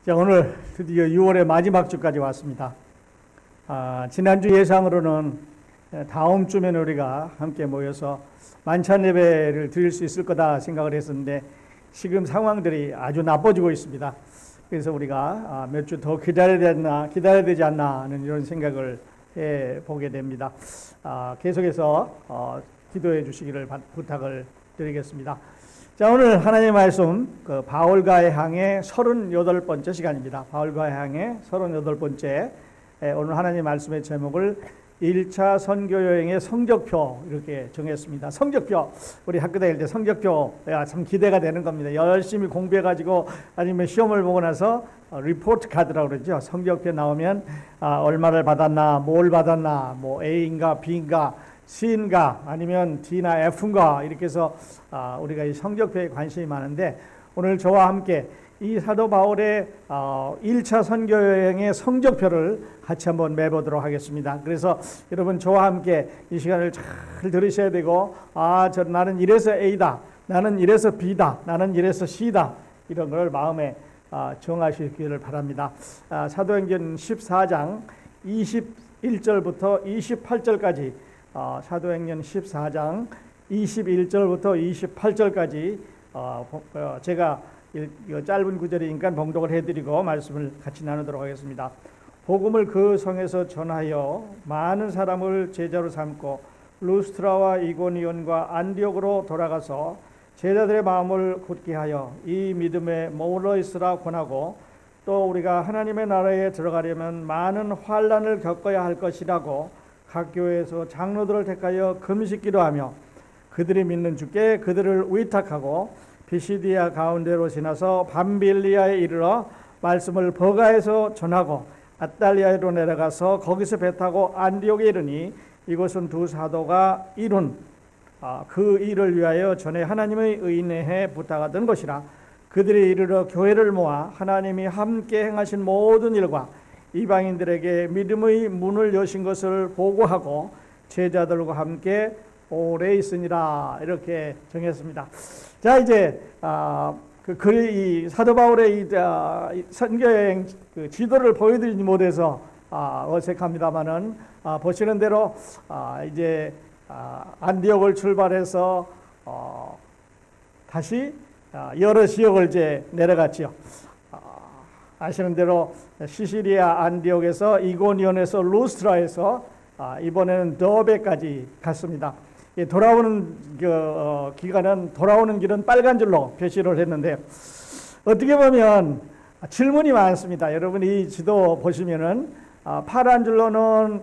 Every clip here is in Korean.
자, 오늘 드디어 6월의 마지막 주까지 왔습니다. 지난주 예상으로는 다음 주면 우리가 함께 모여서 만찬 예배를 드릴 수 있을 거다 생각을 했었는데 지금 상황들이 아주 나빠지고 있습니다. 그래서 우리가 몇 주 더 기다려야 되지 않나 하는 이런 생각을 해보게 됩니다. 계속해서 기도해 주시기를 부탁을 드리겠습니다. 자, 오늘 하나님의 말씀 바울과의 항해 38번째 시간입니다. 바울과의 항해 38번째. 오늘 하나님의 말씀의 제목을 1차 선교 여행의 성적표 이렇게 정했습니다. 성적표. 우리 학교 다닐 때 성적표 참 기대가 되는 겁니다. 열심히 공부해 가지고 아니면 시험을 보고 나서 리포트 카드라고 그러죠. 성적표 나오면 얼마를 받았나, 뭘 받았나, 뭐 A인가 B인가 C인가 아니면 D나 F인가 이렇게 해서 우리가 이 성적표에 관심이 많은데 오늘 저와 함께 이 사도 바울의 1차 선교 여행의 성적표를 같이 한번 매보도록 하겠습니다. 그래서 여러분 저와 함께 이 시간을 잘 들으셔야 되고 나는 이래서 A다, 나는 이래서 B다, 나는 이래서 C다 이런 걸 마음에 정하시기를 바랍니다. 사도행전 14장 21절부터 28절까지 사도행전 14장 21절부터 28절까지 제가 짧은 구절이니까 봉독을 해드리고 말씀을 같이 나누도록 하겠습니다. 복음을 그 성에서 전하여 많은 사람을 제자로 삼고 루스트라와 이고니온과 안디옥으로 돌아가서 제자들의 마음을 굳게 하여 이 믿음에 머물러 있으라 권하고 또 우리가 하나님의 나라에 들어가려면 많은 환난을 겪어야 할 것이라고 각 교회에서 장로들을 택하여 금식기도 하며 그들이 믿는 주께 그들을 위탁하고 비시디아 가운데로 지나서 밤빌리아에 이르러 말씀을 버가에서 전하고 아달리아로 내려가서 거기서 배 타고 안디옥에 이르니 이곳은 두 사도가 이룬 그 일을 위하여 전에 하나님의 의인에 부탁하던 것이라. 그들이 이르러 교회를 모아 하나님이 함께 행하신 모든 일과 이방인들에게 믿음의 문을 여신 것을 보고하고 제자들과 함께 오래 있으니라 이렇게 정했습니다. 자, 이제 이 사도 바울의 이 선교여행 지도를 보여드리지 못해서 어색합니다만은 보시는 대로 이제 안디옥을 출발해서 다시 여러 지역을 이제 내려갔지요. 아시는 대로 시시리아 안디옥에서 이고니온에서 루스트라에서 이번에는 더베까지 갔습니다. 돌아오는 기간은 돌아오는 길은 빨간 줄로 표시를 했는데 어떻게 보면 질문이 많습니다. 여러분 이 지도 보시면은 파란 줄로는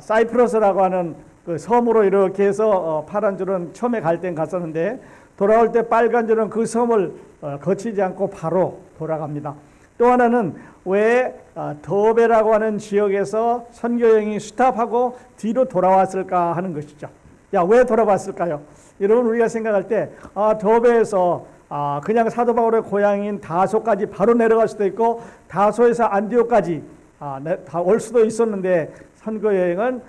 사이프러스라고 하는 그 섬으로 이렇게 해서 파란 줄은 처음에 갈 땐 갔었는데 돌아올 때 빨간 줄은 그 섬을 거치지 않고 바로 돌아갑니다. 또 하나는 왜 더베라고 하는 지역에서 선교여행이 스탑하고 뒤로 돌아왔을까 하는 것이죠. 왜 돌아왔을까요? 여러분 우리가 생각할 때 더베에서 그냥 사도 바울의 고향인 다소까지 바로 내려갈 수도 있고 다소에서 안디옥까지 다 올 수도 있었는데 선교여행은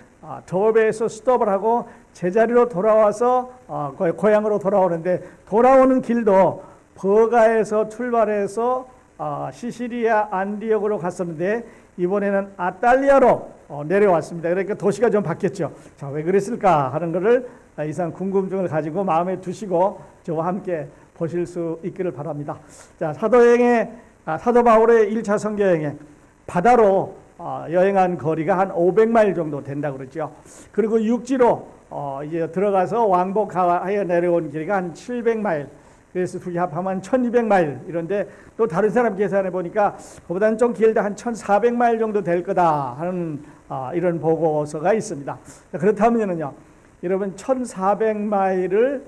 더베에서 스톱을 하고 제자리로 돌아와서 고향으로 돌아오는데 돌아오는 길도 버가에서 출발해서 시시리아 안디옥으로 갔었는데 이번에는 아달리아로 내려왔습니다. 그러니까 도시가 좀 바뀌었죠. 자, 왜 그랬을까 하는 것을 이상 궁금증을 가지고 마음에 두시고 저와 함께 보실 수 있기를 바랍니다. 자, 사도 바울의 1차 선교여행에 바다로 여행한 거리가 한 500마일 정도 된다고 그러죠. 그리고 육지로 이제 들어가서 왕복하여 내려온 길이가 한 700마일. 그래서 둘이 합하면 1200마일 이런데 또 다른 사람 계산해 보니까 그보다는 좀 길다 한 1400마일 정도 될 거다 하는 이런 보고서가 있습니다. 그렇다면요 여러분 1400마일을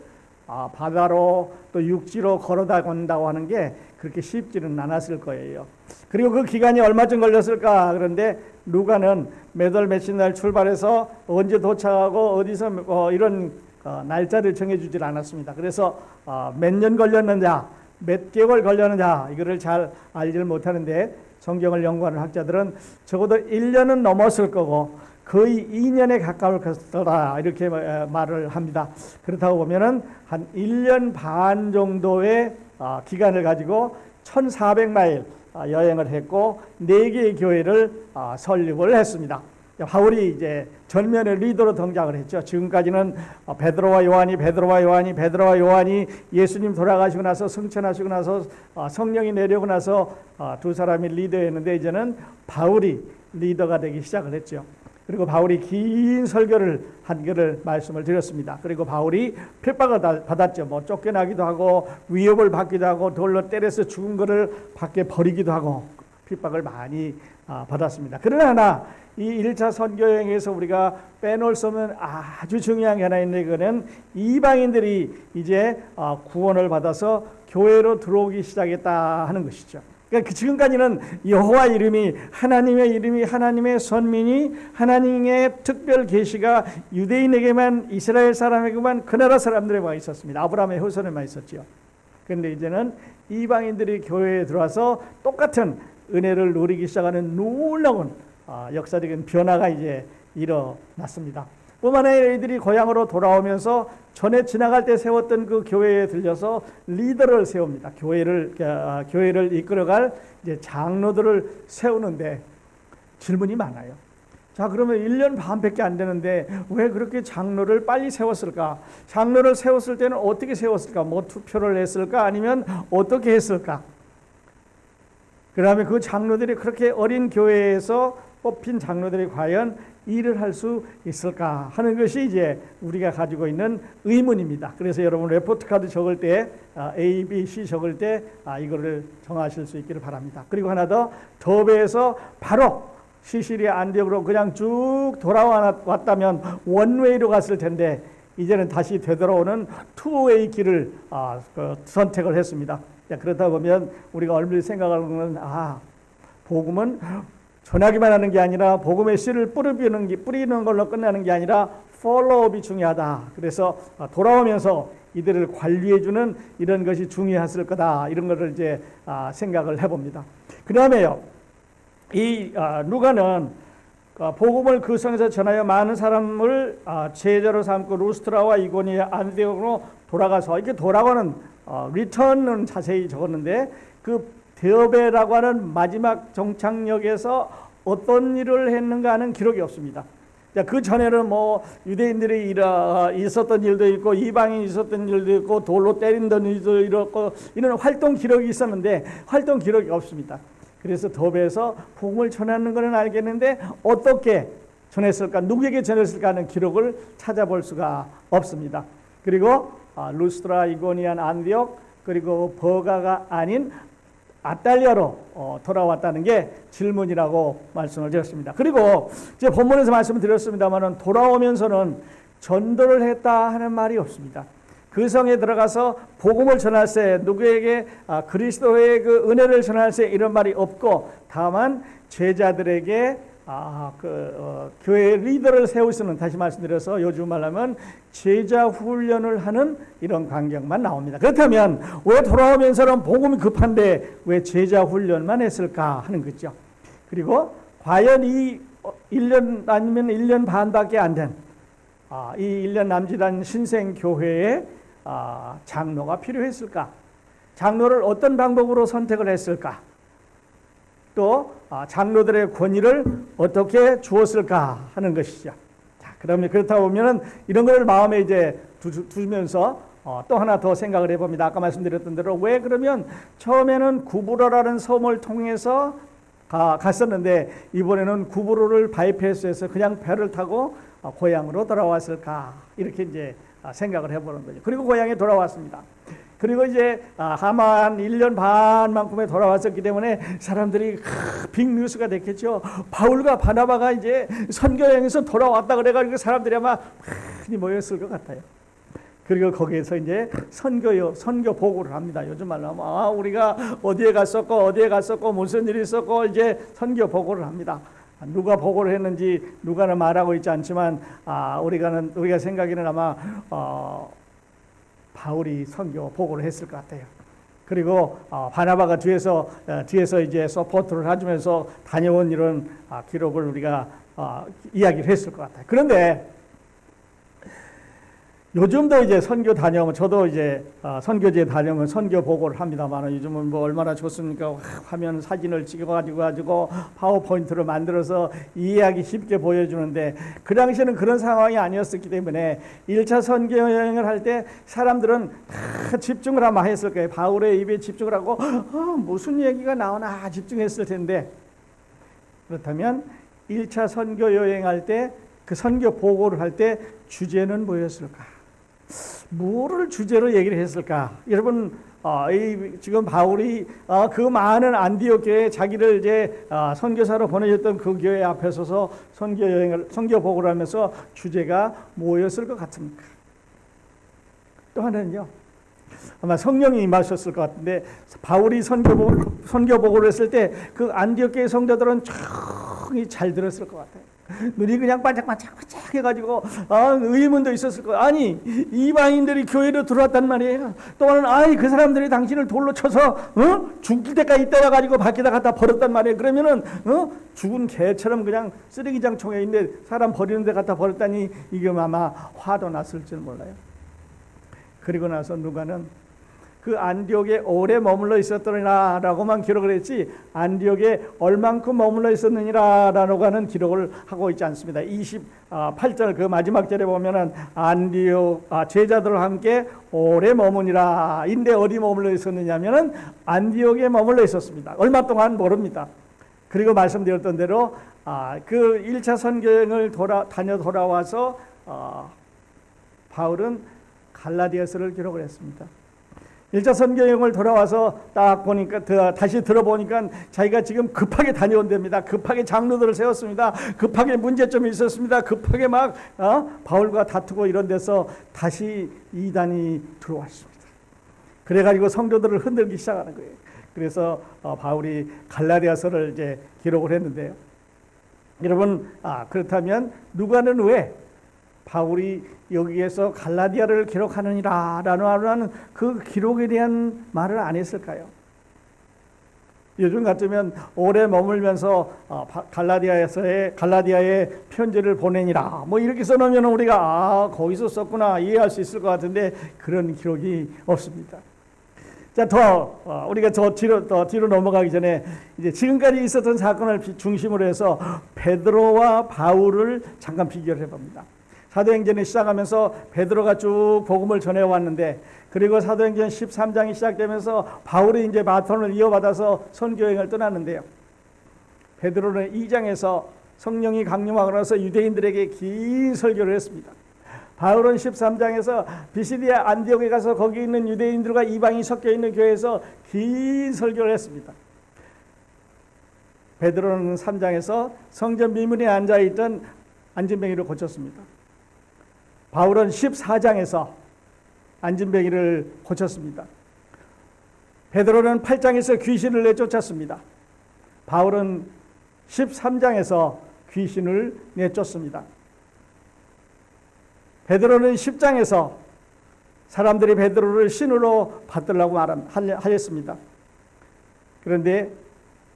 바다로 또 육지로 걸어다 간다고 하는 게 그렇게 쉽지는 않았을 거예요. 그리고 그 기간이 얼마쯤 걸렸을까? 그런데 누가는 몇 월 며칠 날 출발해서 언제 도착하고 어디서 이런 날짜를 정해주질 않았습니다. 그래서 몇 년 걸렸느냐, 몇 개월 걸렸느냐 이거를 잘 알지를 못하는데 성경을 연구하는 학자들은 적어도 1년은 넘었을 거고 거의 2년에 가까울 것이다 이렇게 말을 합니다. 그렇다고 보면은 한 1년 반 정도의 기간을 가지고 1400마일 여행을 했고 4개의 교회를 설립을 했습니다. 바울이 이제 전면의 리더로 등장을 했죠. 지금까지는 베드로와 요한이 예수님 돌아가시고 나서 승천하시고 나서 성령이 내려오고 나서 두 사람이 리더였는데 이제는 바울이 리더가 되기 시작을 했죠. 그리고 바울이 긴 설교를 한 개를 말씀을 드렸습니다. 그리고 바울이 핍박을 받았죠. 뭐 쫓겨나기도 하고 위협을 받기도 하고 돌로 때려서 죽은 것을 밖에 버리기도 하고 핍박을 많이 받았습니다. 그러나 이 1차 선교여행에서 우리가 빼놓을 수 없는 아주 중요한 게 하나 있는데 그거는 이방인들이 이제 구원을 받아서 교회로 들어오기 시작했다 하는 것이죠. 그러니까 지금까지는 여호와 이름이 하나님의 선민이 하나님의 특별 계시가 유대인에게만 이스라엘 사람에게만 그 나라 사람들에게만 있었습니다. 아브라함의 후손에만 있었죠. 그런데 이제는 이방인들이 교회에 들어와서 똑같은 은혜를 누리기 시작하는 놀라운 역사적인 변화가 이제 일어났습니다. 뿐만 아니라 이들이 고향으로 돌아오면서 전에 지나갈 때 세웠던 그 교회에 들려서 리더를 세웁니다. 교회를 이끌어갈 이제 장로들을 세우는데 질문이 많아요. 자, 그러면 1년 반밖에 안 되는데 왜 그렇게 장로를 빨리 세웠을까? 장로를 세웠을 때는 어떻게 세웠을까? 뭐 투표를 했을까? 아니면 어떻게 했을까? 그 다음에 그 장로들이 그렇게 어린 교회에서 뽑힌 장로들이 과연 일을 할 수 있을까 하는 것이 이제 우리가 가지고 있는 의문입니다. 그래서 여러분 레포트 카드 적을 때 A, B, C 적을 때 이거를 정하실 수 있기를 바랍니다. 그리고 하나 더, 더베에서 바로 시시리아 안디옥으로 그냥 쭉 돌아왔다면 원웨이로 갔을 텐데 이제는 다시 되돌아오는 투웨이 길을 선택을 했습니다. 그렇다 보면 우리가 얼마나 생각하는 복음은 전하기만 하는 게 아니라 복음의 씨를 뿌리는 걸로 끝나는 게 아니라 follow-up이 중요하다. 그래서 돌아오면서 이들을 관리해주는 이런 것이 중요했을 거다. 이런 것을 이제 생각을 해봅니다. 그 다음에요, 이 누가는 복음을 그 성에서 전하여 많은 사람을 제자로 삼고 루스트라와 이고니아 안디옥으로 돌아가서 이렇게 돌아가는 리턴은 자세히 적었는데 그 데어베라고 하는 마지막 정착역에서 어떤 일을 했는가 하는 기록이 없습니다. 그 전에는 뭐 유대인들이 있었던 일도 있고 이방인이 있었던 일도 있고 돌로 때린다는 일도 있고 이런 활동 기록이 있었는데 활동 기록이 없습니다. 그래서 더베에서 복음을 전하는 것은 알겠는데 어떻게 전했을까, 누구에게 전했을까 하는 기록을 찾아볼 수가 없습니다. 그리고 루스트라, 이고니안, 안디옥 그리고 버가가 아닌 아탈리아로 돌아왔다는 게 질문이라고 말씀을 드렸습니다. 그리고 이제 본문에서 말씀을 드렸습니다만은 돌아오면서는 전도를 했다 하는 말이 없습니다. 그 성에 들어가서 복음을 전할 때 누구에게 그리스도의 그 은혜를 전할 때 이런 말이 없고 다만 제자들에게 교회 리더를 세우시는, 다시 말씀드려서 요즘 말하면 제자 훈련을 하는 이런 광경만 나옵니다. 그렇다면 왜 돌아오면서는 복음이 급한데 왜 제자 훈련만 했을까 하는 거죠. 그리고 과연 이 1년 아니면 1년 반밖에 안 된 이 1년 남짓한 신생교회에 장로가 필요했을까? 장로를 어떤 방법으로 선택을 했을까? 또 장로들의 권위를 어떻게 주었을까 하는 것이죠. 자, 그러면 그렇다 보면은 이런 걸 마음에 이제 두면서 또 하나 더 생각을 해봅니다. 아까 말씀드렸던 대로 왜 그러면 처음에는 구브로라는 섬을 통해서 갔었는데 이번에는 구브로를 바이패스해서 그냥 배를 타고 고향으로 돌아왔을까, 이렇게 이제 생각을 해보는 거죠. 그리고 고향에 돌아왔습니다. 그리고 이제 하만 1년 반만큼에 돌아왔었기 때문에 사람들이 빅뉴스가 됐겠죠. 바울과 바나바가 이제 선교여행에서 돌아왔다 그래가지고 사람들이 아마 많이 모였을 것 같아요. 그리고 거기에서 이제 선교 보고를 합니다. 요즘 말로 하면 우리가 어디에 갔었고 무슨 일이 있었고 이제 선교 보고를 합니다. 누가 보고를 했는지 누가는 말하고 있지 않지만 우리가 생각에는 아마 바울이 선교 보고를 했을 것 같아요. 그리고 바나바가 뒤에서 이제 서포트를 해주면서 다녀온 이런 기록을 우리가 이야기를 했을 것 같아요. 그런데 요즘도 이제 선교 다녀오면 저도 이제 선교지에 다녀오면 선교 보고를 합니다만 요즘은 뭐 얼마나 좋습니까? 화면 사진을 찍어가지고 파워포인트로 만들어서 이해하기 쉽게 보여주는데 그 당시에는 그런 상황이 아니었기 때문에 1차 선교 여행을 할 때 사람들은 다 집중을 아마 했을 거예요. 바울의 입에 집중을 하고 무슨 얘기가 나오나 집중했을 텐데 그렇다면 1차 선교 여행할 때 그 선교 보고를 할 때 주제는 뭐였을까? 뭐를 주제로 얘기를 했을까? 여러분, 지금 바울이 그 많은 안디옥 교회에 자기를 이제 선교사로 보내줬던 그 교회 앞에 서서 선교 보고를 하면서 주제가 뭐였을 것 같습니까? 또 하나는요, 아마 성령이 임하셨을 것 같은데 바울이 선교 보고를 했을 때 그 안디옥 교회 성도들은 조용히 잘 들었을 것 같아요. 눈이 그냥 반짝반짝 해가지고 의문도 있었을 거예요. 아니 이방인들이 교회로 들어왔단 말이에요. 또한 그 사람들이 당신을 돌로 쳐서 죽을 때까지 때려가지고 밖에다 갖다 버렸단 말이에요. 그러면은 죽은 개처럼 그냥 쓰레기장 총에 있는데 사람 버리는 데 갖다 버렸다니 이게 아마 화도 났을지 몰라요. 그리고 나서 누가는 그 안디옥에 오래 머물러 있었더니라라고만 기록을 했지 안디옥에 얼만큼 머물러 있었느니라라고 하는 기록을 하고 있지 않습니다. 28절 그 마지막 절에 보면은 안디옥 제자들과 함께 오래 머무니라. 인데 어디 머물러 있었느냐면은 안디옥에 머물러 있었습니다. 얼마 동안 모릅니다. 그리고 말씀드렸던 대로 그 1차 선교행을 다녀 돌아와서 바울은 갈라디아서를 기록을 했습니다. 1차 선교여행을 돌아와서 딱 보니까 다시 들어보니까 자기가 지금 급하게 다녀온답니다. 급하게 장로들을 세웠습니다. 급하게 문제점이 있었습니다. 급하게 막 바울과 다투고 이런 데서 다시 이단이 들어왔습니다. 그래가지고 성도들을 흔들기 시작하는 거예요. 그래서 바울이 갈라디아서를 이제 기록을 했는데요. 여러분 그렇다면 누가는 왜 바울이 여기에서 갈라디아를 기록하느니라라는 그 기록에 대한 말을 안 했을까요? 요즘 같으면 오래 머물면서 갈라디아에 편지를 보내니라 뭐 이렇게 써놓으면 우리가 거기서 썼구나 이해할 수 있을 것 같은데 그런 기록이 없습니다. 자, 우리가 더 뒤로 넘어가기 전에 이제 지금까지 있었던 사건을 중심으로 해서 베드로와 바울을 잠깐 비교를 해봅니다. 사도행전이 시작하면서 베드로가 쭉 복음을 전해왔는데 그리고 사도행전 13장이 시작되면서 바울이 이제 바톤을 이어받아서 선교행을 떠났는데요. 베드로는 2장에서 성령이 강림하고 나서 유대인들에게 긴 설교를 했습니다. 바울은 13장에서 비시디아 안디옥에 가서 거기 있는 유대인들과 이방이 섞여 있는 교회에서 긴 설교를 했습니다. 베드로는 3장에서 성전 미문에 앉아있던 안진뱅이를 고쳤습니다. 바울은 14장에서 안진뱅이를 고쳤습니다. 베드로는 8장에서 귀신을 내쫓았습니다. 바울은 13장에서 귀신을 내쫓습니다. 베드로는 10장에서 사람들이 베드로를 신으로 받들라고 하였습니다. 그런데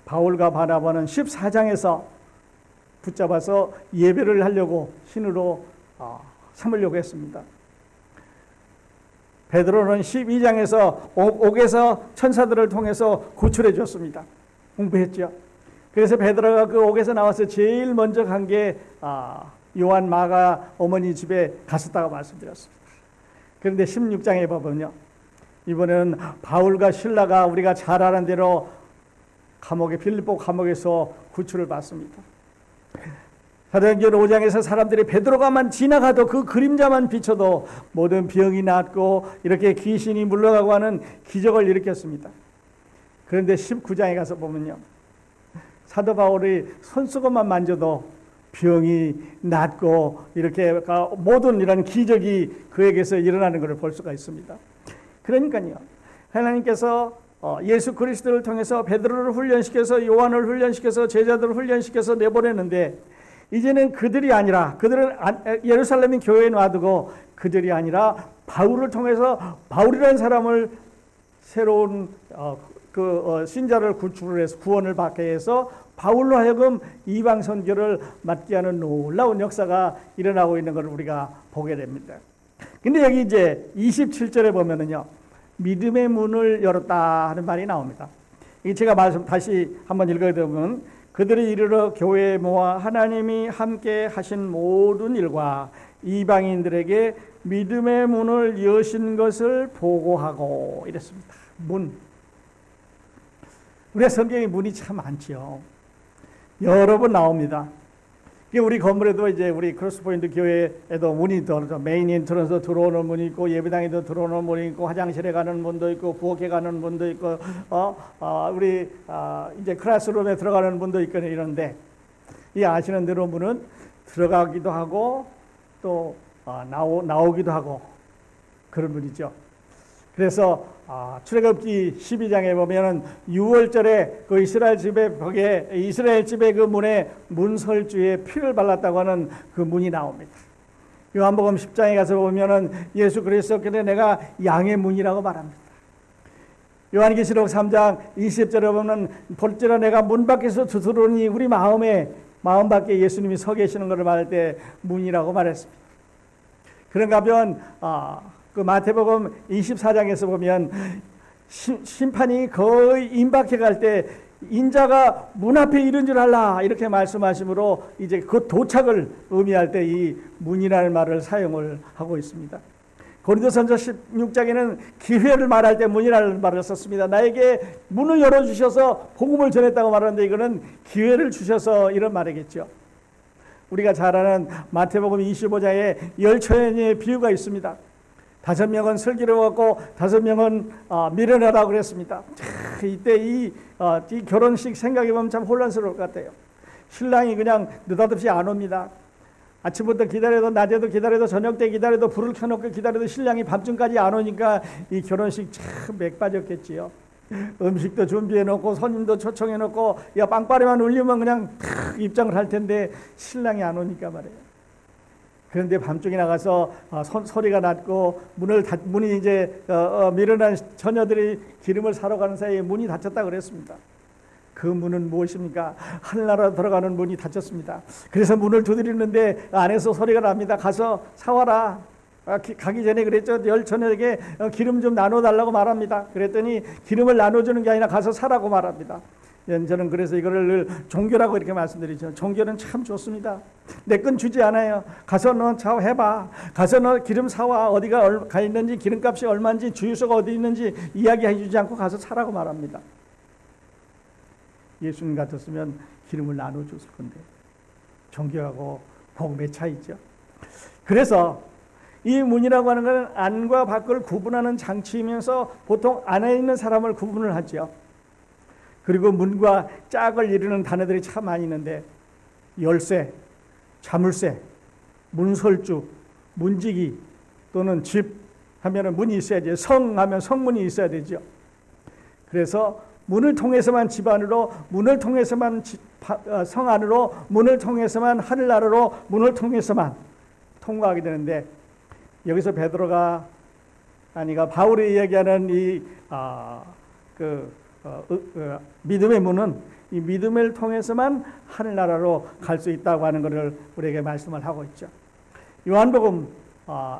바울과 바나바는 14장에서 붙잡아서 예배를 하려고 신으로 삼으려고 했습니다. 베드로는 12장에서 옥에서 천사들을 통해서 구출해 줬습니다. 공부했죠. 그래서 베드로가 그 옥에서 나와서 제일 먼저 간 게 요한 마가 어머니 집에 갔었다고 말씀드렸습니다. 그런데 16장에 보면요, 이번에는 바울과 실라가 우리가 잘 아는 대로 빌립보 감옥에서 구출을 받습니다. 사도행전 5장에서 사람들이 베드로가만 지나가도 그 그림자만 비춰도 모든 병이 낫고 이렇게 귀신이 물러가고 하는 기적을 일으켰습니다. 그런데 19장에 가서 보면요, 사도 바울이 손수건만 만져도 병이 낫고 이렇게 모든 이런 기적이 그에게서 일어나는 것을 볼 수가 있습니다. 그러니까요, 하나님께서 예수 그리스도를 통해서 베드로를 훈련시켜서 요한을 훈련시켜서 제자들을 훈련시켜서 내보내는데 이제는 그들은 예루살렘 교회에 놔두고 그들이 아니라 바울을 통해서 바울이라는 사람을 새로운 신자를 구출을 해서 구원을 받게 해서 바울로 하여금 이방 선교를 맡게 하는 놀라운 역사가 일어나고 있는 것을 우리가 보게 됩니다. 근데 여기 이제 27절에 보면은요, 믿음의 문을 열었다 하는 말이 나옵니다. 이 제가 다시 한번 읽어드리면, 그들이 이르러 교회에 모아 하나님이 함께 하신 모든 일과 이방인들에게 믿음의 문을 여신 것을 보고하고 이랬습니다. 문. 우리 성경에 문이 참 많지요. 여러 번 나옵니다. 우리 건물에도 이제 우리 크로스포인트 교회에도 문이 들어오죠. 메인 엔트런스 들어오는 문이 있고, 예배당에도 들어오는 문이 있고, 화장실에 가는 문도 있고, 부엌에 가는 문도 있고, 우리 이제 클래스룸에 들어가는 문도 있고 이런데, 이 아시는 대로 문은 들어가기도 하고 또 나오기도 하고 그런 문이죠. 그래서 출애굽기 12장에 보면은 6월절에 그 이스라엘 집의 벽에, 이스라엘 집의 그 문에 문설주에 피를 발랐다고 하는 그 문이 나옵니다. 요한복음 10장에 가서 보면은 예수 그리스도께서 내가 양의 문이라고 말합니다. 요한계시록 3장 20절에 보면 볼지라 내가 문 밖에서 들어오니 우리 마음 밖에 예수님이 서 계시는 것을 말할 때 문이라고 말했습니다. 그런가 하면 그 마태복음 24장에서 보면 심판이 거의 임박해 갈 때 인자가 문 앞에 이른 줄 알라 이렇게 말씀하심으로 이제 그 도착을 의미할 때 이 문이라는 말을 사용을 하고 있습니다. 고린도전서 16장에는 기회를 말할 때 문이라는 말을 썼습니다. 나에게 문을 열어주셔서 복음을 전했다고 말하는데 이거는 기회를 주셔서 이런 말이겠죠. 우리가 잘 아는 마태복음 25장에 열처녀의 비유가 있습니다. 5명은 슬기로웠고 5명은 미련하다고 그랬습니다. 이때 이 결혼식 생각해보면 참 혼란스러울 것 같아요. 신랑이 그냥 느닷없이 안 옵니다. 아침부터 기다려도 낮에도 기다려도 저녁 때 기다려도 불을 켜놓고 기다려도 신랑이 밤중까지 안 오니까 이 결혼식 참 맥 빠졌겠지요. 음식도 준비해놓고 손님도 초청해놓고 빵빠레만 울리면 그냥 입장을 할 텐데 신랑이 안 오니까 말이에요. 그런데 밤중에 나가서 소리가 났고 문이 이제 미련한 처녀들이 기름을 사러 가는 사이에 문이 닫혔다 그랬습니다. 그 문은 무엇입니까? 하늘나라 들어가는 문이 닫혔습니다. 그래서 문을 두드리는데 안에서 소리가 납니다. 가서 사와라. 가기 전에 그랬죠. 열처녀에게 기름 좀 나눠달라고 말합니다. 그랬더니 기름을 나눠주는 게 아니라 가서 사라고 말합니다. 저는 그래서 이거를 종교라고 이렇게 말씀드리죠. 종교는 참 좋습니다. 내 건 주지 않아요. 가서 너 해봐. 가서 너 기름 사와. 어디가 가 있는지, 기름값이 얼마인지, 주유소가 어디 있는지 이야기해 주지 않고 가서 사라고 말합니다. 예수님 같았으면 기름을 나눠줬을 건데 종교하고 복음의 차이죠. 그래서 이 문이라고 하는 것은 안과 밖을 구분하는 장치이면서 보통 안에 있는 사람을 구분을 하죠. 그리고 문과 짝을 이루는 단어들이 참 많이 있는데 열쇠, 자물쇠, 문설주, 문지기 또는 집 하면은 문이 있어야죠. 성 하면 성문이 있어야 되죠. 그래서 문을 통해서만 집 안으로, 문을 통해서만 성 안으로, 문을 통해서만 하늘나라로, 문을 통해서만 통과하게 되는데 여기서 베드로가 바울이 이야기하는 이 믿음의 문은 이 믿음을 통해서만 하늘나라로 갈 수 있다고 하는 것을 우리에게 말씀을 하고 있죠. 요한복음에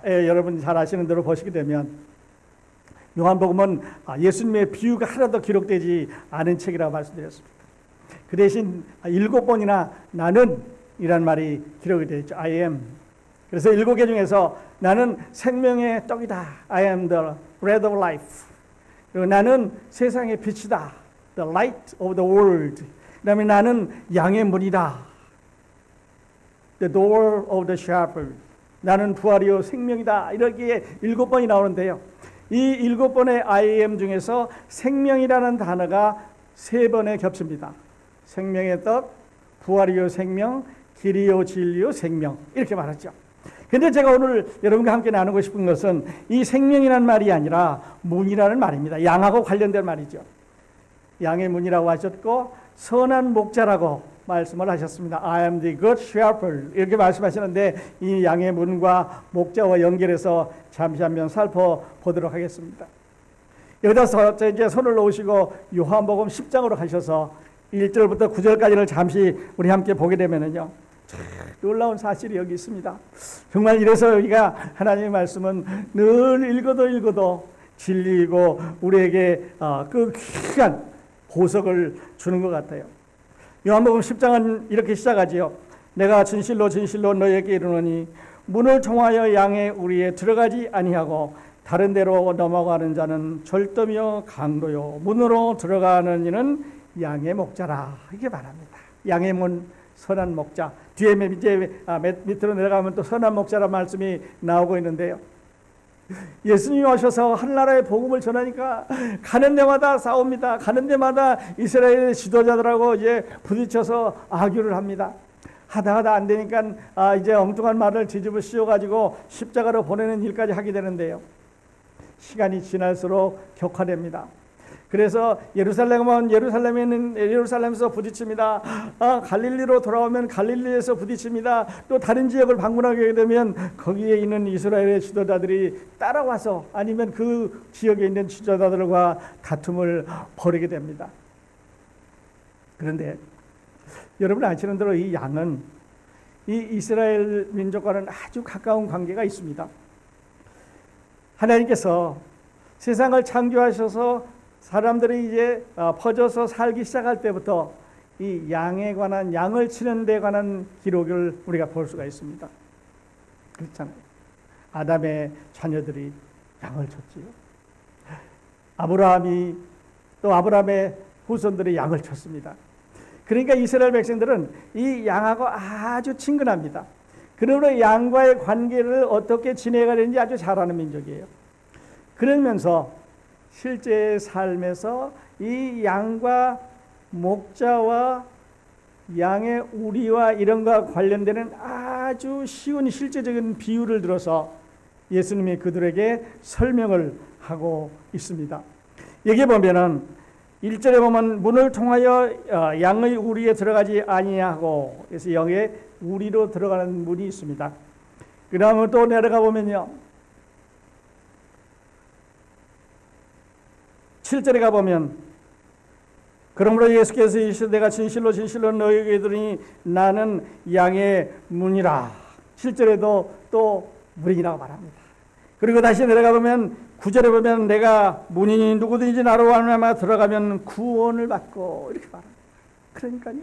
여러분 잘 아시는 대로 보시게 되면 요한복음은 예수님의 비유가 하나도 기록되지 않은 책이라고 말씀드렸습니다. 그 대신 7번이나 나는 이란 말이 기록이 되어 있죠. I am. 그래서 7개 중에서 나는 생명의 떡이다. I am the bread of life. 그리고 나는 세상의 빛이다. The light of the world. 그 다음에 나는 양의 문이다. The door of the shepherd. 나는 부활이요 생명이다. 이렇게 7번이 나오는데요. 이 7번의 I am 중에서 생명이라는 단어가 3번에 겹칩니다. 생명의 떡, 부활이요 생명, 길이요 진리요 생명 이렇게 말하죠. 근데 제가 오늘 여러분과 함께 나누고 싶은 것은 이 생명이라는 말이 아니라 문이라는 말입니다. 양하고 관련된 말이죠. 양의 문이라고 하셨고 선한 목자라고 말씀을 하셨습니다. I am the good shepherd 이렇게 말씀하시는데 이 양의 문과 목자와 연결해서 잠시 한번 살펴보도록 하겠습니다. 여기서 이제 손을 놓으시고 요한복음 10장으로 가셔서 1절부터 9절까지를 잠시 우리 함께 보게 되면은요. 놀라운 사실이 여기 있습니다. 정말 이래서 우리가 하나님의 말씀은 늘 읽어도 진리이고 우리에게 그 귀한 보석을 주는 것 같아요. 요한복음 10장은 이렇게 시작하지요. 내가 진실로 너희에게 이르노니 문을 통하여 양의 우리에 들어가지 아니하고 다른 데로 넘어가는 자는 절도며 강도요 문으로 들어가는 이는 양의 목자라. 이게 말합니다. 양의 문, 선한 목자. 뒤에 이제 밑으로 내려가면 또 선한 목자라는 말씀이 나오고 있는데요. 예수님이 오셔서 한나라의 복음을 전하니까 가는 데마다 싸웁니다. 가는 데마다 이스라엘의 지도자들하고 이제 부딪혀서 악유를 합니다. 하다 안 되니까 이제 엉뚱한 말을 뒤집어 씌워가지고 십자가로 보내는 일까지 하게 되는데요. 시간이 지날수록 격화됩니다. 그래서 예루살렘에서 부딪힙니다. 갈릴리로 돌아오면 갈릴리에서 부딪힙니다. 또 다른 지역을 방문하게 되면 거기에 있는 이스라엘의 지도자들이 따라와서 아니면 그 지역에 있는 지도자들과 다툼을 벌이게 됩니다. 그런데 여러분 아시는 대로 이 양은 이 이스라엘 민족과는 아주 가까운 관계가 있습니다. 하나님께서 세상을 창조하셔서 사람들이 이제 퍼져서 살기 시작할 때부터 이 양에 관한, 양을 치는 데 관한 기록을 우리가 볼 수가 있습니다. 그렇잖아요. 아담의 자녀들이 양을 쳤지요. 아브라함의 후손들이 양을 쳤습니다. 그러니까 이스라엘 백성들은 이 양하고 아주 친근합니다. 그러므로 양과의 관계를 어떻게 지내야 되는지 아주 잘 아는 민족이에요. 그러면서 실제 삶에서 이 양과 목자와 양의 우리와 이런 것과 관련되는 아주 쉬운 실제적인 비유를 들어서 예수님이 그들에게 설명을 하고 있습니다. 여기 보면은 1절에 보면 문을 통하여 양의 우리에 들어가지 아니하고, 그래서 여기에 우리로 들어가는 문이 있습니다. 그 다음에 또 내려가 보면요, 7절에 가보면 그러므로 예수께서 이르시되 내가 진실로 너희에게 이르노니 나는 양의 문이라. 7절에도 또 문이라고 말합니다. 그리고 다시 내려가 보면 9절에 보면 내가 문이니 누구든지 나로 말미암아 들어가면 구원을 받고 이렇게 말합니다. 그러니까요,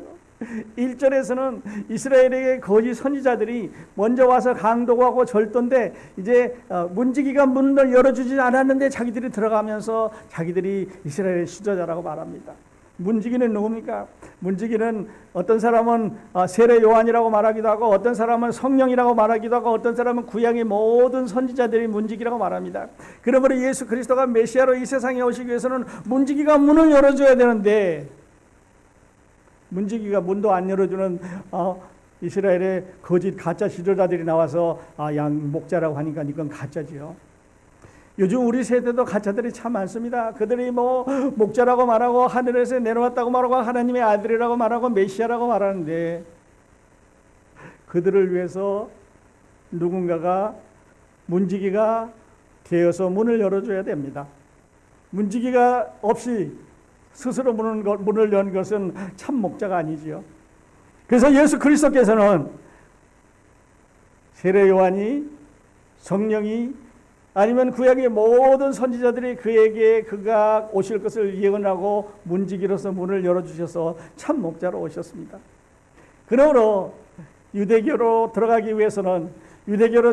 1절에서는 이스라엘에게 거짓 선지자들이 먼저 와서 강도하고 절도인데 이제 문지기가 문을 열어주지 않았는데 자기들이 들어가면서 자기들이 이스라엘의 지도자라고 말합니다. 문지기는 누굽니까? 문지기는 어떤 사람은 세례 요한이라고 말하기도 하고, 어떤 사람은 성령이라고 말하기도 하고, 어떤 사람은 구약의 모든 선지자들이 문지기라고 말합니다. 그러므로 예수 그리스도가 메시아로 이 세상에 오시기 위해서는 문지기가 문을 열어줘야 되는데, 문지기가 문도 안 열어주는 이스라엘의 거짓 가짜 지도자들이 나와서 양 목자라고 하니까 이건 가짜지요. 요즘 우리 세대도 가짜들이 참 많습니다. 그들이 목자라고 말하고 하늘에서 내려왔다고 말하고 하나님의 아들이라고 말하고 메시아라고 말하는데, 그들을 위해서 누군가가 문지기가 되어서 문을 열어줘야 됩니다. 문지기가 없이 스스로 문을 연 것은 참 목자가 아니지요. 그래서 예수 그리스도께서는 세례 요한이, 성령이, 아니면 구약의 모든 선지자들이 그에게 그가 오실 것을 예언하고 문지기로서 문을 열어주셔서 참 목자로 오셨습니다. 그러므로 유대교로 들어가기 위해서는,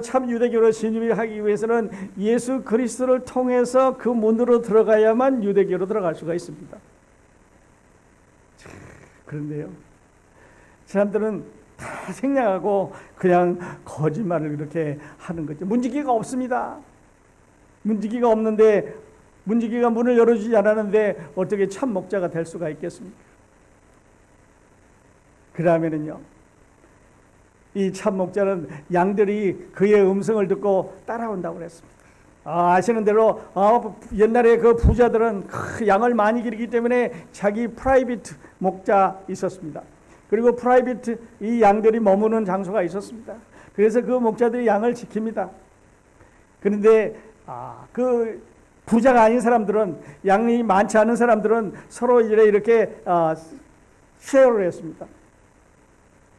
참 유대교로 진입하기 위해서는 예수 그리스도를 통해서 그 문으로 들어가야만 유대교로 들어갈 수가 있습니다. 그런데요, 사람들은 다 생략하고 그냥 거짓말을 이렇게 하는 거죠. 문지기가 없습니다. 문지기가 없는데, 문지기가 문을 열어주지 않았는데 어떻게 참 목자가 될 수가 있겠습니까? 그 다음에는요, 이 참 목자는 양들이 그의 음성을 듣고 따라온다고 그랬습니다. 아시는 대로 옛날에 그 부자들은 양을 많이 기르기 때문에 자기 프라이빗 목자 있었습니다. 그리고 프라이빗 이 양들이 머무는 장소가 있었습니다. 그래서 그 목자들이 양을 지킵니다. 그런데 그 부자가 아닌 사람들은, 양이 많지 않은 사람들은 서로 이렇게 쉐어를 했습니다.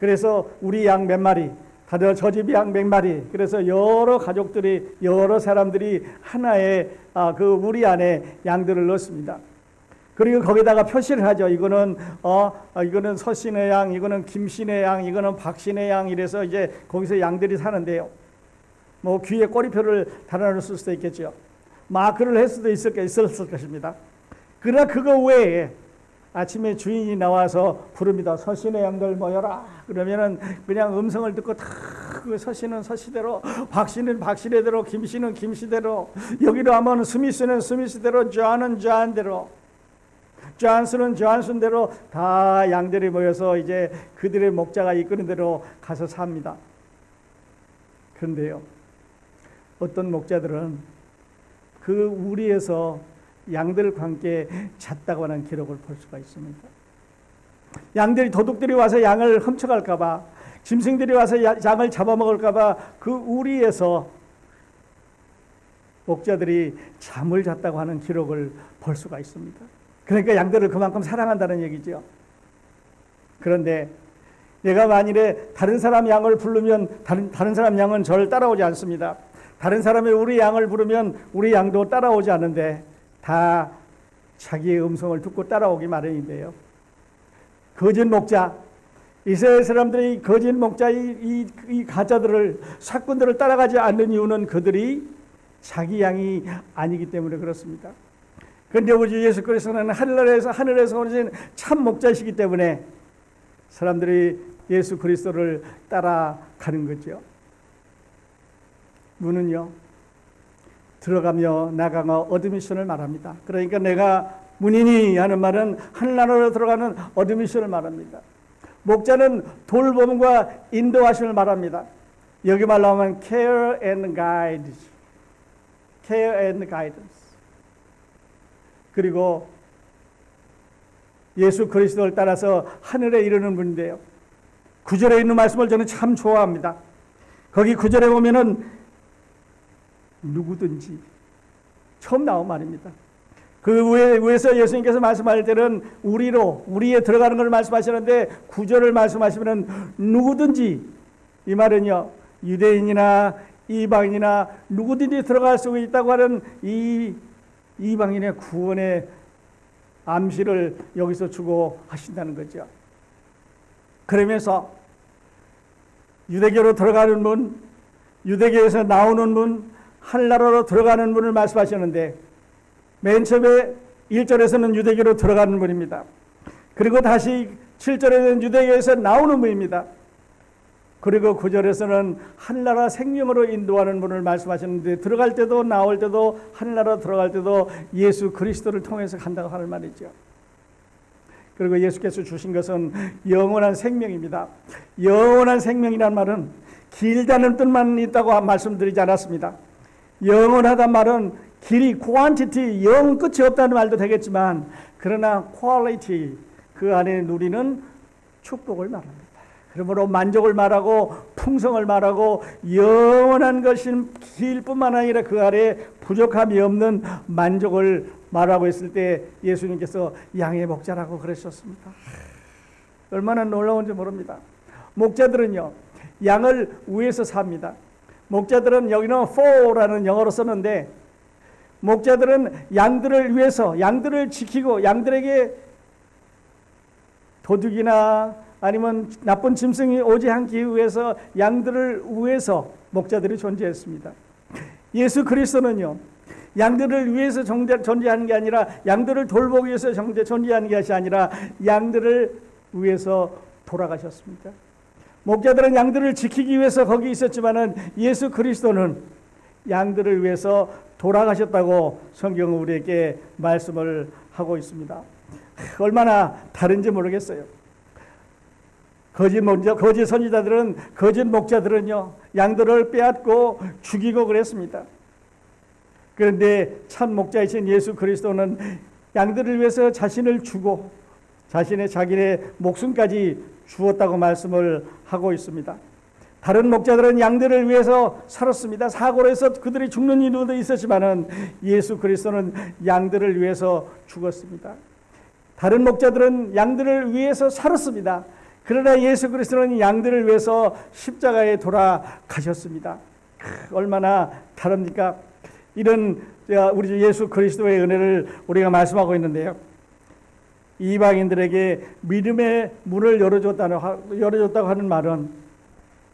그래서 우리 양 몇 마리, 다들 저 집 양 몇 마리. 그래서 여러 가족들이, 여러 사람들이 하나의 그 우리 안에 양들을 넣습니다. 그리고 거기다가 표시를 하죠. 이거는 이거는 서신의 양, 이거는 김신의 양, 이거는 박신의 양. 이래서 이제 거기서 양들이 사는데요. 뭐 귀에 꼬리표를 달아놓을 수도 있겠죠. 마크를 할 수도 있었을 것입니다. 그러나 그거 외에 아침에 주인이 나와서 부릅니다. 서신의 양들 모여라. 그러면은 그냥 음성을 듣고 다 그 서신은 서시대로, 박신은 박신대로, 김씨는 김씨대로, 여기로 하면 스미스는 스미스대로, 존은 존대로, 존슨은 존슨대로 다 양들이 모여서 이제 그들의 목자가 이끄는 대로 가서 삽니다. 그런데요, 어떤 목자들은 그 우리에서 양들과 함께 잤다고 하는 기록을 볼 수가 있습니다. 양들이, 도둑들이 와서 양을 훔쳐갈까 봐, 짐승들이 와서 양을 잡아먹을까 봐 그 우리에서 목자들이 잠을 잤다고 하는 기록을 볼 수가 있습니다. 그러니까 양들을 그만큼 사랑한다는 얘기죠. 그런데 내가 만일에 다른 사람 양을 부르면 다른 사람 양은 저를 따라오지 않습니다. 다른 사람이 우리 양을 부르면 우리 양도 따라오지 않는데 다 자기의 음성을 듣고 따라오기 마련인데요. 거짓 목자, 이스라엘 사람들이 거짓 목자 이 가짜들을, 사꾼들을 따라가지 않는 이유는 그들이 자기 양이 아니기 때문에 그렇습니다. 그런데 우리 예수 그리스도는 하늘에서 오신 참 목자이시기 때문에 사람들이 예수 그리스도를 따라가는 거죠. 문은요, 들어가며 나가며 어드미션을 말합니다. 그러니까 내가 문이니 하는 말은 하늘나라로 들어가는 어드미션을 말합니다. 목자는 돌봄과 인도하심을 말합니다. 여기 말로 하면 care and guide, care and guidance. 그리고 예수 그리스도를 따라서 하늘에 이르는 분인데요. 9절에 있는 말씀을 저는 참 좋아합니다. 거기 9절에 보면은 누구든지, 처음 나온 말입니다. 그 위에서 예수님께서 말씀할 때는 우리에 들어가는 걸 말씀하시는데 9절을 말씀하시면 누구든지, 이 말은요, 유대인이나 이방인이나 누구든지 들어갈 수 있다고 하는 이 이방인의 구원의 암시를 여기서 주고 하신다는 거죠. 그러면서 유대교로 들어가는 문, 유대교에서 나오는 문, 하늘나라로 들어가는 문을 말씀하셨는데 맨 처음에 1절에서는 유대교로 들어가는 문입니다. 그리고 다시 7절에는 유대교에서 나오는 문입니다. 그리고 9절에서는 하늘나라 생명으로 인도하는 문을 말씀하셨는데 들어갈 때도 나올 때도 하늘나라 들어갈 때도 예수 그리스도를 통해서 간다고 하는 말이죠. 그리고 예수께서 주신 것은 영원한 생명입니다. 영원한 생명이란 말은 길다는 뜻만 있다고 말씀드리지 않았습니다. 영원하단 말은 길이, quantity, 영 끝이 없다는 말도 되겠지만 그러나 quality, 그 안에 누리는 축복을 말합니다. 그러므로 만족을 말하고 풍성을 말하고 영원한 것인 길뿐만 아니라 그 아래 부족함이 없는 만족을 말하고 있을 때 예수님께서 양의 목자라고 그러셨습니다. 얼마나 놀라운지 모릅니다. 목자들은요, 양을 위에서 삽니다. 목자들은 여기는 for라는 영어로 썼는데 목자들은 양들을 위해서, 양들을 지키고 양들에게 도둑이나 아니면 나쁜 짐승이 오지 않기 위해서 양들을 위해서 목자들이 존재했습니다. 예수 그리스도는요, 양들을 위해서 존재하는 게 아니라 양들을 돌보기 위해서 존재하는 것이 아니라 양들을 위해서 돌아가셨습니다. 목자들은 양들을 지키기 위해서 거기 있었지만은 예수 그리스도는 양들을 위해서 돌아가셨다고 성경은 우리에게 말씀을 하고 있습니다. 얼마나 다른지 모르겠어요. 거짓 선지자들은, 거짓 목자들은요, 양들을 빼앗고 죽이고 그랬습니다. 그런데 참 목자이신 예수 그리스도는 양들을 위해서 자신을 주고 자기네 목숨까지 주었다고 말씀을 하고 있습니다. 다른 목자들은 양들을 위해서 살았습니다. 사고로 해서 그들이 죽는 일도 있었지만은 예수 그리스도는 양들을 위해서 죽었습니다. 다른 목자들은 양들을 위해서 살았습니다. 그러나 예수 그리스도는 양들을 위해서 십자가에 돌아가셨습니다. 얼마나 다릅니까? 이런 우리 주 예수 그리스도의 은혜를 우리가 말씀하고 있는데요. 이방인들에게 믿음의 문을 열어줬다고 하는 말은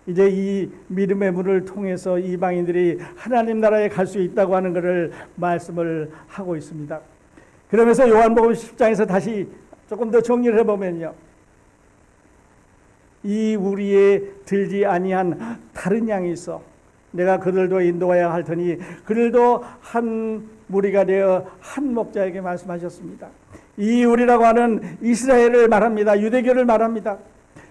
이제 이 믿음의 문을 통해서 이방인들이 하나님 나라에 갈 수 있다고 하는 것을 말씀을 하고 있습니다. 그러면서 요한복음 10장에서 다시 조금 더 정리를 해보면요. 이 우리에 들지 아니한 다른 양이 있어 내가 그들도 인도하여 할 테니 그들도 한 무리가 되어 한 목자에게 말씀하셨습니다. 이 우리라고 하는 이스라엘을 말합니다. 유대교를 말합니다.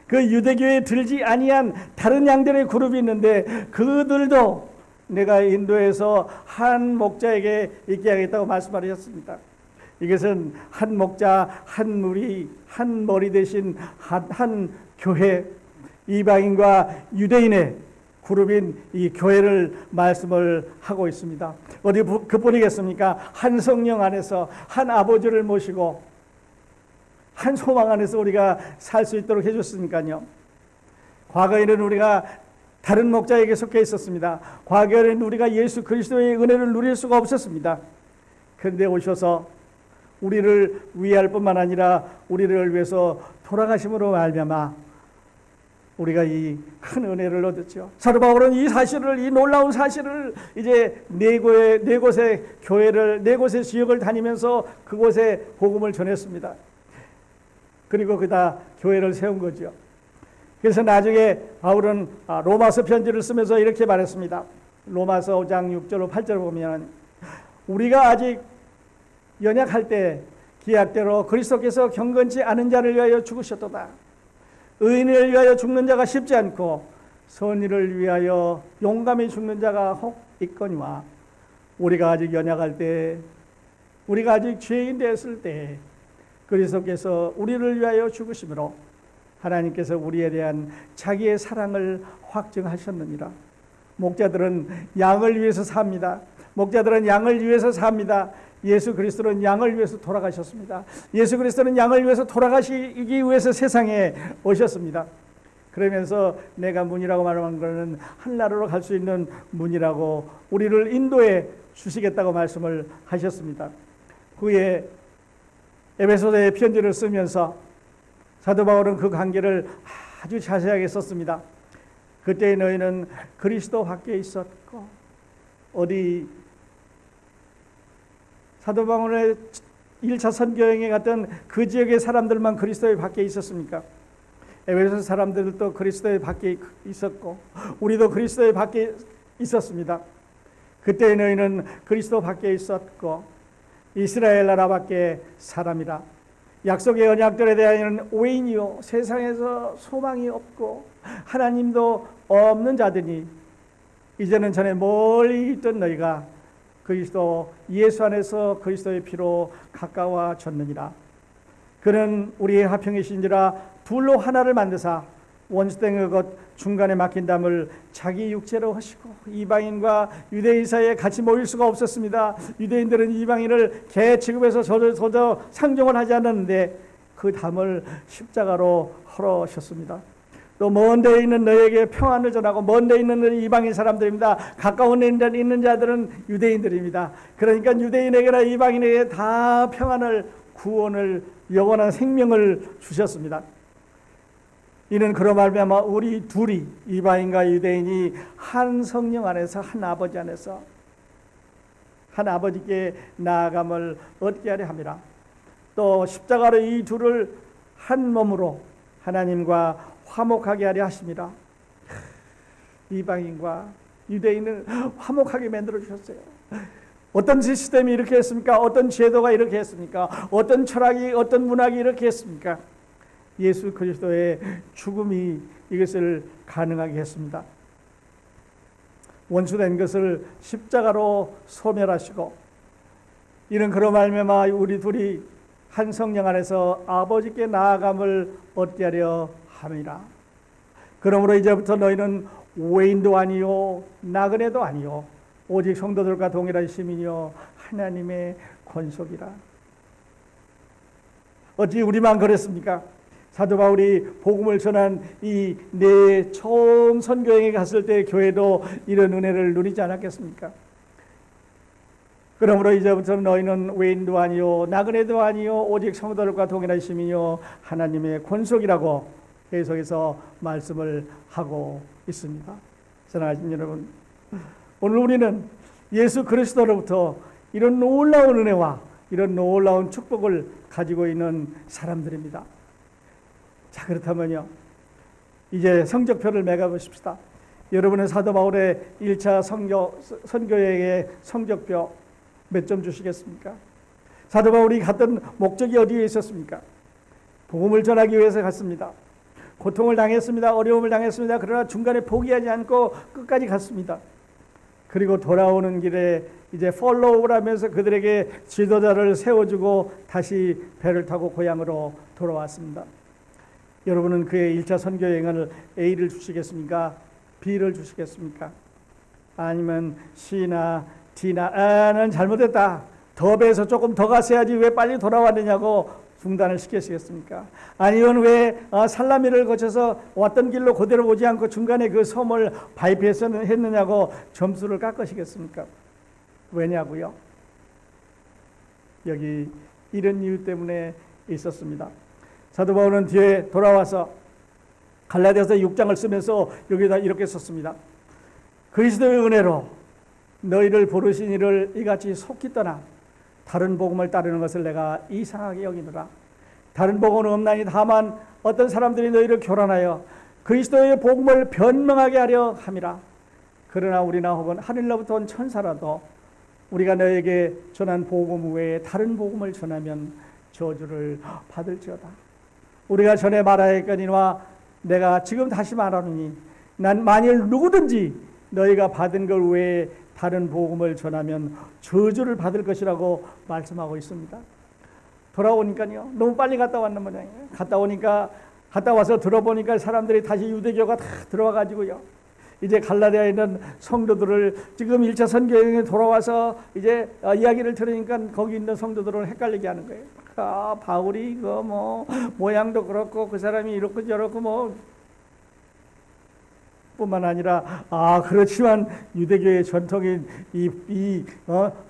그 유대교에 들지 아니한 다른 양들의 그룹이 있는데 그들도 내가 인도해서 한 목자에게 있게 하겠다고 말씀하셨습니다. 이것은 한 목자, 한 무리, 한 머리 대신 한 교회, 이방인과 유대인의 그룹인 이 교회를 말씀을 하고 있습니다. 어디 그뿐이겠습니까? 한 성령 안에서 한 아버지를 모시고 한 소망 안에서 우리가 살 수 있도록 해줬으니까요. 과거에는 우리가 다른 목자에게 속해 있었습니다. 과거에는 우리가 예수 그리스도의 은혜를 누릴 수가 없었습니다. 그런데 오셔서 우리를 위할 뿐만 아니라 우리를 위해서 돌아가심으로 말미암아 우리가 이 큰 은혜를 얻었죠. 사도 바울은 이 놀라운 사실을 이제 네 곳의 교회를, 네 곳의 지역을 다니면서 그곳에 복음을 전했습니다. 그리고 그다 교회를 세운 거죠. 그래서 나중에 바울은 로마서 편지를 쓰면서 이렇게 말했습니다. 로마서 5장 6절 8절 보면 우리가 아직 연약할 때 기약대로 그리스도께서 경건치 않은 자를 위하여 죽으셨도다. 의인을 위하여 죽는 자가 쉽지 않고 선의를 위하여 용감히 죽는 자가 혹 있거니와 우리가 아직 연약할 때 우리가 아직 죄인 되었을 때 그리스도께서 우리를 위하여 죽으심으로 하나님께서 우리에 대한 자기의 사랑을 확증하셨느니라. 목자들은 양을 위해서 삽니다. 목자들은 양을 위해서 삽니다. 예수 그리스도는 양을 위해서 돌아가셨습니다. 예수 그리스도는 양을 위해서 돌아가시기 위해서 세상에 오셨습니다. 그러면서 내가 문이라고 말하는 것은 한나라로 갈 수 있는 문이라고 우리를 인도해 주시겠다고 말씀을 하셨습니다. 후에 에베소서의 편지를 쓰면서 사도 바울은 그 관계를 아주 자세하게 썼습니다. 그때 너희는 그리스도 밖에 있었고 어디 사도 바울의 1차 선교행에 갔던 그 지역의 사람들만 그리스도의 밖에 있었습니까? 에베소 사람들도 그리스도의 밖에 있었고 우리도 그리스도의 밖에 있었습니다. 그때 너희는 그리스도 밖에 있었고 이스라엘 나라 밖에 사람이라. 약속의 언약들에 대한 오인이요 세상에서 소망이 없고 하나님도 없는 자들이 이제는 전에 멀리 있던 너희가 그리스도 예수 안에서 그리스도의 피로 가까워졌느니라. 그는 우리의 화평이신지라 둘로 하나를 만드사 원수된 것 중간에 막힌 담을 자기 육체로 하시고 이방인과 유대인 사이에 같이 모일 수가 없었습니다. 유대인들은 이방인을 개 취급해서 저저 상종을 하지 않았는데 그 담을 십자가로 헐어셨습니다. 또 먼 데 있는 너에게 평안을 전하고 먼 데 있는 이방인 사람들입니다. 가까운 데 있는 자들은 유대인들입니다. 그러니까 유대인에게나 이방인에게 다 평안을, 구원을, 영원한 생명을 주셨습니다. 이는 그로 말미암아 우리 둘이 이방인과 유대인이 한 성령 안에서 한 아버지 안에서 한 아버지께 나아감을 얻게 하려 함이라. 또 십자가로 이 둘을 한 몸으로 하나님과 화목하게 하려 하심이라. 이방인과 유대인을 화목하게 만들어 주셨어요. 어떤 시스템이 이렇게 했습니까? 어떤 제도가 이렇게 했습니까? 어떤 철학이, 어떤 문학이 이렇게 했습니까? 예수 그리스도의 죽음이 이것을 가능하게 했습니다. 원수된 것을 십자가로 소멸하시고 이는 그로 말미암아 우리 둘이 한 성령 안에서 아버지께 나아감을 얻게 하려 함이라. 그러므로 이제부터 너희는 외인도 아니요 나그네도 아니요 오직 성도들과 동일한 시민이요 하나님의 권속이라. 어찌 우리만 그랬습니까? 사도 바울이 복음을 전한 이 내 처음 선교행에 갔을 때 교회도 이런 은혜를 누리지 않았겠습니까? 그러므로 이제부터는 너희는 외인도 아니요 나그네도 아니요 오직 성도들과 동일한 시민이요 하나님의 권속이라고 계속해서 말씀을 하고 있습니다. 사랑하신 여러분, 오늘 우리는 예수 그리스도로부터 이런 놀라운 은혜와 이런 놀라운 축복을 가지고 있는 사람들입니다. 자, 그렇다면요, 이제 성적표를 매겨보십시다. 여러분은 사도 바울의 1차 선교여행의 성적표 몇 점 주시겠습니까? 사도 바울이 갔던 목적이 어디에 있었습니까? 복음을 전하기 위해서 갔습니다. 고통을 당했습니다. 어려움을 당했습니다. 그러나 중간에 포기하지 않고 끝까지 갔습니다. 그리고 돌아오는 길에 이제 팔로우를 하면서 그들에게 지도자를 세워주고 다시 배를 타고 고향으로 돌아왔습니다. 여러분은 그의 1차 선교여행을 A를 주시겠습니까? B를 주시겠습니까? 아니면 C나 D나 는 잘못했다, 더 배에서 조금 더 갔어야지 왜 빨리 돌아왔느냐고 중단을 시키시겠습니까? 아니면 왜 살라미를 거쳐서 왔던 길로 그대로 오지 않고 중간에 그 섬을 바이패스했느냐고 점수를 깎으시겠습니까? 왜냐고요? 여기 이런 이유 때문에 있었습니다. 사도 바울은 뒤에 돌아와서 갈라디아서 6장을 쓰면서 여기다 이렇게 썼습니다. 그리스도의 은혜로 너희를 부르신 이를 이같이 속히 떠나 다른 복음을 따르는 것을 내가 이상하게 여기노라. 다른 복음은 없나니 다만 어떤 사람들이 너희를 교란하여 그리스도의 복음을 변명하게 하려 함이라. 그러나 우리나 혹은 하늘로부터 온 천사라도 우리가 너에게 전한 복음 외에 다른 복음을 전하면 저주를 받을지어다. 우리가 전에 말하였거니와 내가 지금 다시 말하노니 난 만일 누구든지 너희가 받은 것 외에 다른 복음을 전하면 저주를 받을 것이라고 말씀하고 있습니다. 돌아오니까요, 너무 빨리 갔다 왔는 모양이에요. 갔다 와서 들어보니까 사람들이 다시 유대교가 다 들어와 가지고요, 이제 갈라디아에 있는 성도들을 지금 1차 선교여행에 돌아와서 이제 이야기를 들으니까 거기 있는 성도들을 헷갈리게 하는 거예요. 바울이 이거 뭐 모양도 그렇고 그 사람이 이렇고 저렇고 뭐 뿐만 아니라 그렇지만 유대교의 전통인 이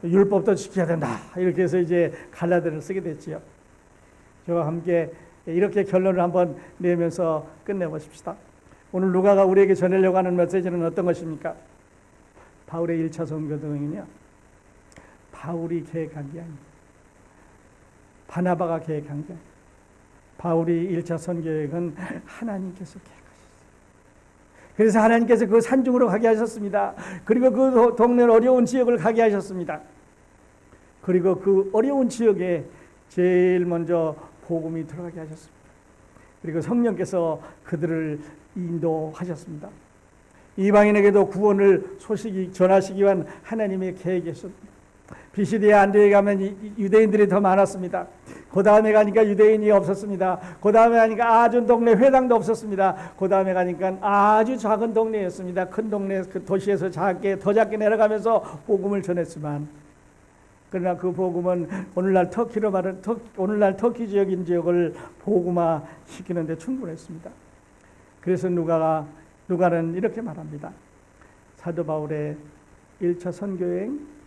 율법도 지켜야 된다, 이렇게 해서 이제 갈라디아를 쓰게 됐지요. 저와 함께 이렇게 결론을 한번 내면서 끝내보십시다. 오늘 누가가 우리에게 전하려고 하는 메시지는 어떤 것입니까? 바울의 1차 선교여행은요, 바울이 계획한 게 아닙니다. 바나바가 계획한 게 아닙니다. 바울이 1차 선교여행은 하나님께서 계획하셨어요. 그래서 하나님께서 그 산중으로 가게 하셨습니다. 그리고 그 동네 어려운 지역을 가게 하셨습니다. 그리고 그 어려운 지역에 제일 먼저 복음이 들어가게 하셨습니다. 그리고 성령께서 그들을 인도하셨습니다. 이방인에게도 구원을 소식이 전하시기 위한 하나님의 계획이었습니다. BCD에 안디오에 가면 유대인들이 더 많았습니다. 그 다음에 가니까 유대인이 없었습니다. 그 다음에 가니까 아주 동네 회당도 없었습니다. 그 다음에 가니까 아주 작은 동네였습니다. 큰 동네 그 도시에서 더 작게 내려가면서 복음을 전했지만, 그러나 그 복음은 오늘날 오늘날 터키 지역인 지역을 복음화 시키는데 충분했습니다. 그래서 누가는 이렇게 말합니다. 사도 바울의 1차 선교여행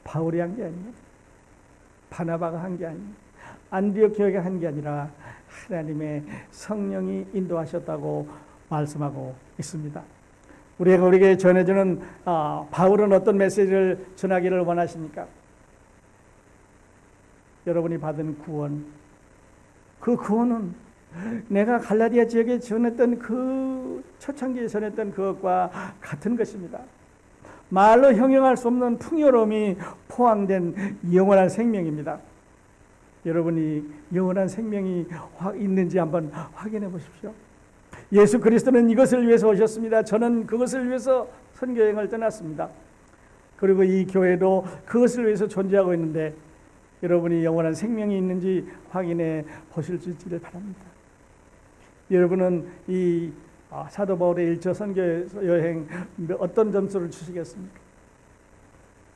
바울이 한 게 아니에요. 바나바가 한 게 아니에요. 안디옥 교회가 한 게 아니라 하나님의 성령이 인도하셨다고 말씀하고 있습니다. 우리에게 전해주는 바울은 어떤 메시지를 전하기를 원하십니까? 여러분이 받은 구원, 그 구원은 내가 갈라디아 지역에 전했던 그 초창기에 전했던 그것과 같은 것입니다. 말로 형용할 수 없는 풍요로움이 포함된 영원한 생명입니다. 여러분이 영원한 생명이 있는지 한번 확인해 보십시오. 예수 그리스도는 이것을 위해서 오셨습니다. 저는 그것을 위해서 선교여행을 떠났습니다. 그리고 이 교회도 그것을 위해서 존재하고 있는데 여러분이 영원한 생명이 있는지 확인해 보실 수 있기를 바랍니다. 여러분은 이 사도 바울의 1차 선교여행 어떤 점수를 주시겠습니까?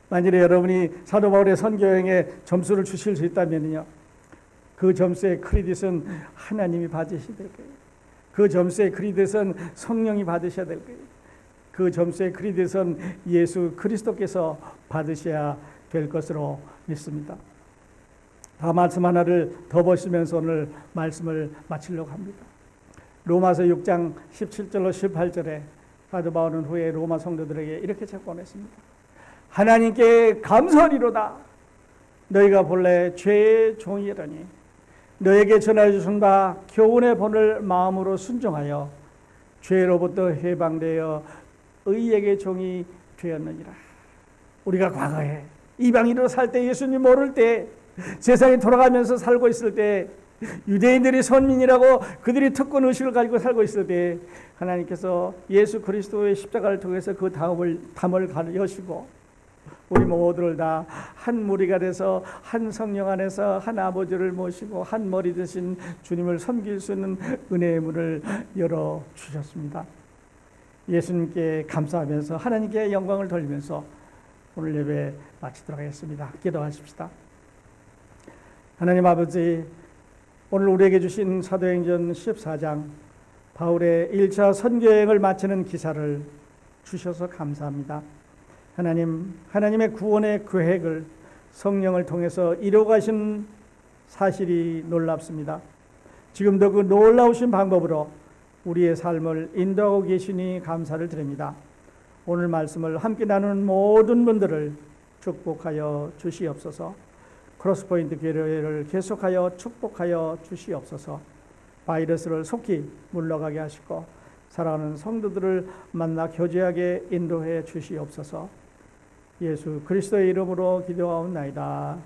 만일에 여러분이 사도 바울의 선교여행에 점수를 주실 수 있다면요, 그 점수의 크레딧은 하나님이 받으셔야 될 거예요. 그 점수의 크레딧은 성령이 받으셔야 될 거예요. 그 점수의 크레딧은 예수 그리스도께서 받으셔야 될 것으로 믿습니다. 다 말씀 하나를 더 보시면서 오늘 말씀을 마치려고 합니다. 로마서 6장 17절로 18절에 사도 바울은 후에 로마 성도들에게 이렇게 책권했습니다. 하나님께 감사하리로다. 너희가 본래 죄의 종이라니 너에게 전하여 주신 바 교훈의 본을 마음으로 순종하여 죄로부터 해방되어 의에게 종이 되었느니라. 우리가 과거에 이방인으로 살 때, 예수님 모를 때, 세상에 돌아가면서 살고 있을 때, 유대인들이 선민이라고 그들이 특권 의식을 가지고 살고 있을 때 하나님께서 예수 그리스도의 십자가를 통해서 그 담을 여시고 우리 모두를 다 한 무리가 돼서 한 성령 안에서 한 아버지를 모시고 한 머리 되신 주님을 섬길 수 있는 은혜의 문을 열어주셨습니다. 예수님께 감사하면서 하나님께 영광을 돌리면서 오늘 예배 마치도록 하겠습니다. 기도하십시다. 하나님 아버지, 오늘 우리에게 주신 사도행전 14장 바울의 1차 선교여행을 마치는 기사를 주셔서 감사합니다. 하나님, 하나님의 구원의 계획을 성령을 통해서 이루어가신 사실이 놀랍습니다. 지금도 그 놀라우신 방법으로 우리의 삶을 인도하고 계시니 감사를 드립니다. 오늘 말씀을 함께 나누는 모든 분들을 축복하여 주시옵소서. 크로스포인트 교회를 계속하여 축복하여 주시옵소서. 바이러스를 속히 물러가게 하시고 사랑하는 성도들을 만나 교제하게 인도해 주시옵소서. 예수 그리스도의 이름으로 기도하옵나이다.